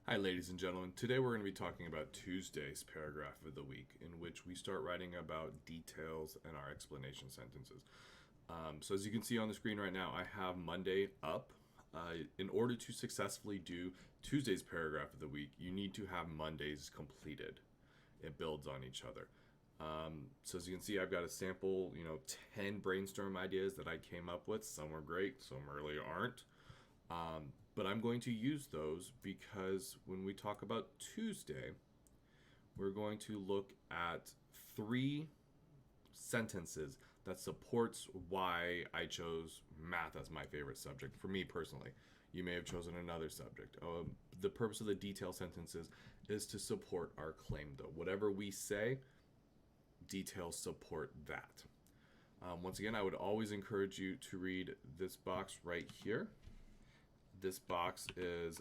Hi, ladies and gentlemen. Today we're going to be talking about Tuesday's paragraph of the week, in which we start writing about details and our explanation sentences. So as you can see on the screen right now, I have Monday up. In order to successfully do Tuesday's paragraph of the week, you need to have Monday's completed. It builds on each other. So as you can see, I've got a sample, 10 brainstorm ideas that I came up with. Some are great, some really aren't. But I'm going to use those because when we talk about Tuesday, we're going to look at 3 sentences that supports why I chose math as my favorite subject. For me personally, you may have chosen another subject. The purpose of the detail sentences is to support our claim, though. Whatever we say, details support that. Once again, I would always encourage you to read this box right here. This box is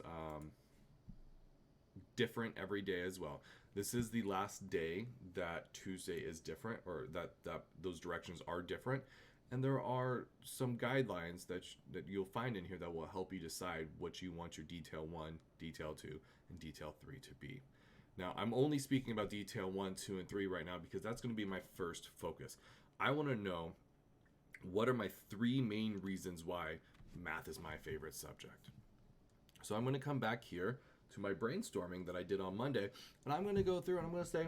different every day as well. This is the last day that Tuesday is different, or that those directions are different. And there are some guidelines that you'll find in here that will help you decide what you want your detail 1, detail 2, and detail 3 to be. Now, I'm only speaking about detail 1, 2, and 3 right now because that's going to be my first focus. I want to know what are my 3 main reasons why math is my favorite subject. So I'm going to come back here to my brainstorming that I did on Monday, and I'm going to go through and I'm going to say,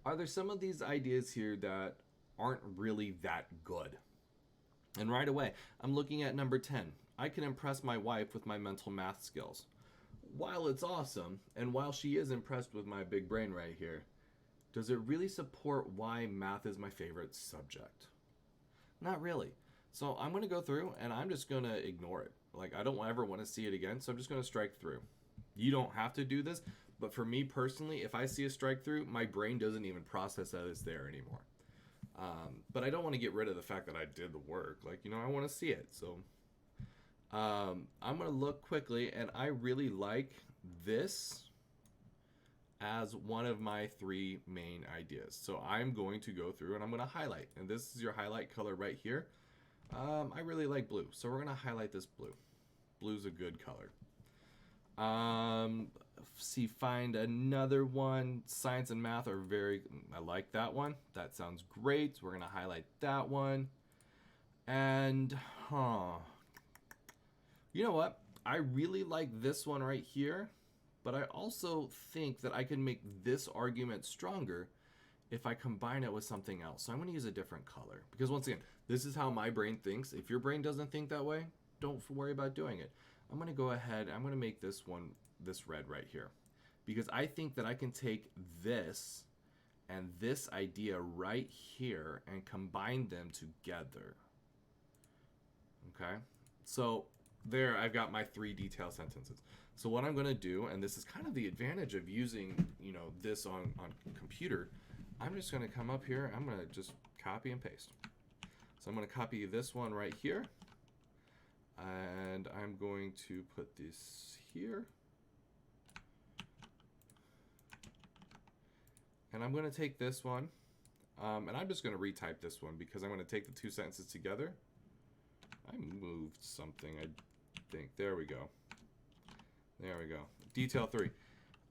are there some of these ideas here that aren't really that good? And right away, I'm looking at number 10. I can impress my wife with my mental math skills. While it's awesome, and while she is impressed with my big brain right here, does it really support why math is my favorite subject? Not really. So I'm going to go through and I'm just going to ignore it. Like, I don't ever want to see it again, so I'm just going to strike through. You don't have to do this, but for me personally, if I see a strike through, my brain doesn't even process that it's there anymore. But I don't want to get rid of the fact that I did the work. I want to see it. So I'm going to look quickly, and I really like this as one of my 3 main ideas. So I'm going to go through and I'm going to highlight. And this is your highlight color right here. I really like blue, so we're going to highlight this blue. Blue's a good color. Find another one. Science and math are I like that one. That sounds great. We're going to highlight that one. And, you know what? I really like this one right here, but I also think that I can make this argument stronger if I combine it with something else. So I'm going to use a different color because, once again, this is how my brain thinks. If your brain doesn't think that way, don't worry about doing it. I'm going to go ahead, I'm going to make this red right here because I think that I can take this and this idea right here and combine them together. Okay? So there, I've got my 3 detail sentences. So what I'm going to do, and this is kind of the advantage of using, this on computer, I'm just going to come up here, I'm going to just copy and paste. So I'm going to copy this one right here, and I'm going to put this here. And I'm going to take this one, and I'm just going to retype this one because I'm going to take the 2 sentences together. I moved something, I think. There we go. There we go. Detail 3.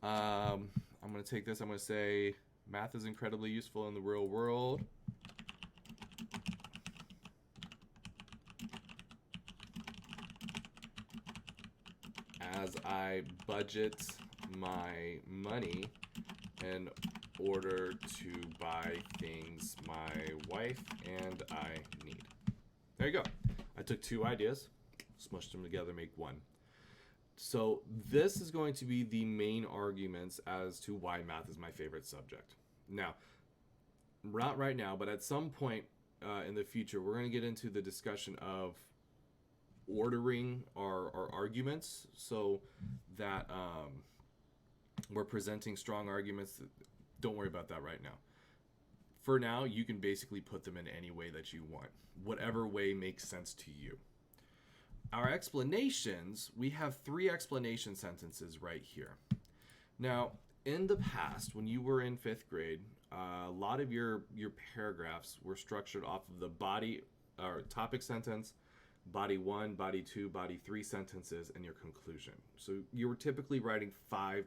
I'm going to take this, I'm going to say, math is incredibly useful in the real world. As I budget my money in order to buy things my wife and I need. There you go. I took 2 ideas, smushed them together, make one. So this is going to be the main arguments as to why math is my favorite subject. Now, not right now, but at some point in the future, we're going to get into the discussion of ordering our arguments so that we're presenting strong arguments. Don't worry about that right now. For now, you can basically put them in any way that you want, whatever way makes sense to you. Our explanations, we have 3 explanation sentences right here. Now, in the past, when you were in 5th grade, a lot of your paragraphs were structured off of the body or topic sentence, body 1, body 2, body 3 sentences, and your conclusion. So you were typically writing 5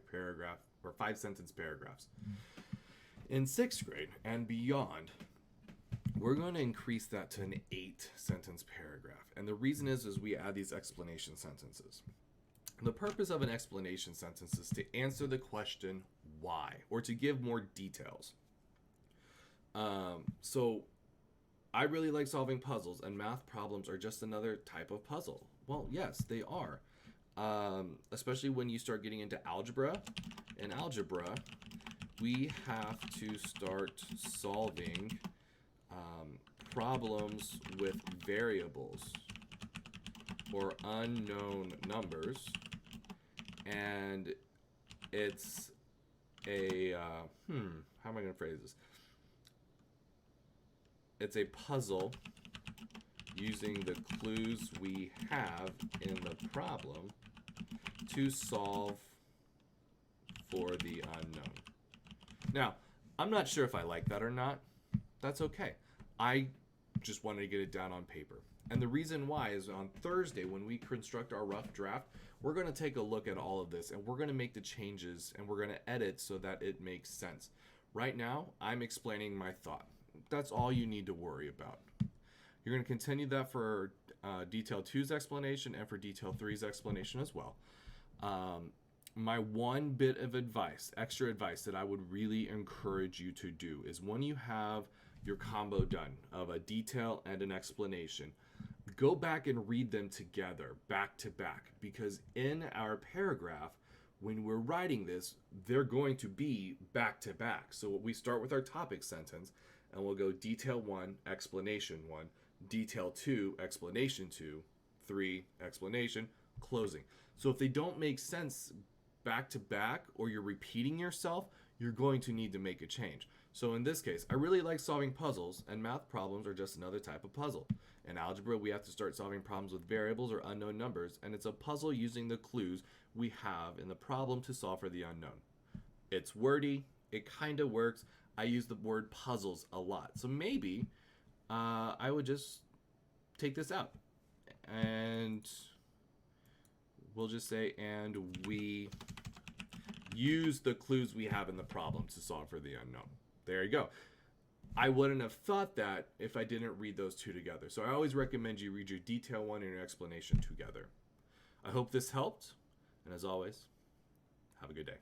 sentence paragraphs. In 6th grade and beyond, we're going to increase that to an 8-sentence paragraph. And the reason is we add these explanation sentences. The purpose of an explanation sentence is to answer the question why, or to give more details. So I really like solving puzzles, and math problems are just another type of puzzle. Well, yes, they are. Especially when you start getting into algebra. In algebra, we have to start solving problems with variables or unknown numbers, and it's a how am I going to phrase this? It's a puzzle using the clues we have in the problem to solve for the unknown. Now, I'm not sure if I like that or not. That's okay. I just wanted to get it down on paper. And the reason why is on Thursday, when we construct our rough draft, we're going to take a look at all of this, and we're going to make the changes, and we're going to edit so that it makes sense. Right now, I'm explaining my thought. That's all you need to worry about. You're going to continue that for Detail 2's explanation and for Detail 3's explanation as well. My one bit of advice, extra advice that I would really encourage you to do is when you have your combo done of a detail and an explanation, go back and read them together, back to back, because in our paragraph, when we're writing this, they're going to be back to back. So we start with our topic sentence, and we'll go detail 1, explanation 1, detail 2, explanation 2, 3, explanation, closing. So if they don't make sense back to back, or you're repeating yourself, you're going to need to make a change. So in this case, I really like solving puzzles, and math problems are just another type of puzzle. In algebra, we have to start solving problems with variables or unknown numbers, and it's a puzzle using the clues we have in the problem to solve for the unknown. It's wordy, it kind of works. I use the word puzzles a lot. So maybe I would just take this out, and we'll just say, and we use the clues we have in the problem to solve for the unknown. There you go. I wouldn't have thought that if I didn't read those two together. So I always recommend you read your detail 1 and your explanation together. I hope this helped. And as always, have a good day.